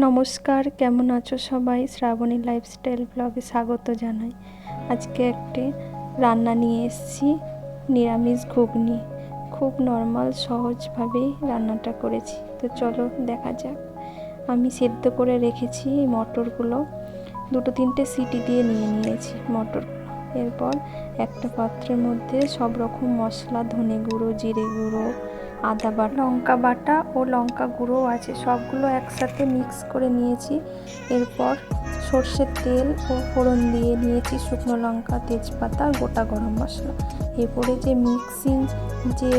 নমস্কার, কেমন আছো সবাই? শ্রাবণী লাইফস্টাইল ব্লগে স্বাগত জানাই। আজকে একটি রান্না নিয়ে এসেছি, নিরামিষ ঘুগনি। খুব নর্মাল সহজভাবেই রান্নাটা করেছি, তো চলো দেখা যাক। আমি সেদ্ধ করে রেখেছি এই মটরগুলো, 2-3টে সিটি দিয়ে নিয়েছি মটরগুলো। এরপর একটা পাত্রের মধ্যে সব রকম মশলা, ধনে গুঁড়ো, জিরে গুঁড়ো, আদা বাটা, লঙ্কা বাটা ও লঙ্কা গুঁড়ো আছে, সবগুলো একসাথে মিক্স করে নিয়েছি। এরপর সর্ষের তেল ও ফোড়ন দিয়ে নিয়েছি শুকনো লঙ্কা, তেজপাতা, গোটা গরম মশলা। এরপরে যে মিক্সিং যে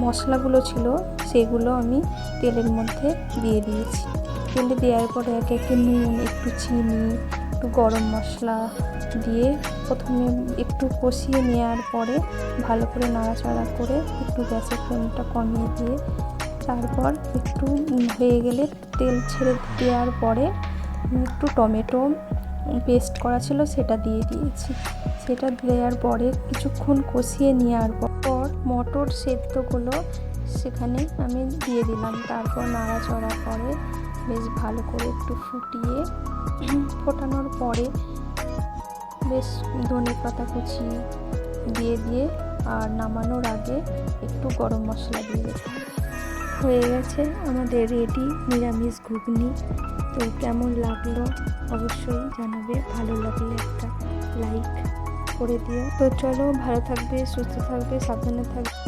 মশলাগুলো ছিল সেগুলো আমি তেলের মধ্যে দিয়ে দিয়েছি। তেলে দেওয়ার পরে একে একে নুন, একটু চিনি, একটু গরম মশলা দিয়ে প্রথমে একটু কষিয়ে নেওয়ার পরে ভালো করে নাড়াচাড়া করে একটু গ্যাসের ফ্লেমটা কমিয়ে দিয়ে তারপর একটু হয়ে গেলে তেল ছেড়ে দেওয়ার পরে একটু টমেটো পেস্ট করা ছিল সেটা দিয়ে দিয়েছি। সেটা দেওয়ার পরে কিছুক্ষণ কষিয়ে নেওয়ার পর মটর সেদ্ধগুলো সেখানে আমি দিয়ে দিলাম। তারপর নাড়াচাড়া করে বেশ ভালো করে একটু ফোটানোর পরে বেশ ধনে পাতা কুচি দিয়ে আর নামানোর আগে একটু গরম মশলা দিয়ে দিলাম। হয়ে গেছে আমাদের রেডি নিরামিষ ঘুগনি। তো কেমন লাগলো অবশ্যই জানাবে, ভালো লাগলে একটা লাইক করে দিও। তো চলো, ভালো থাকবে, সুস্থ থাকবে, সাবধানে থাকবে।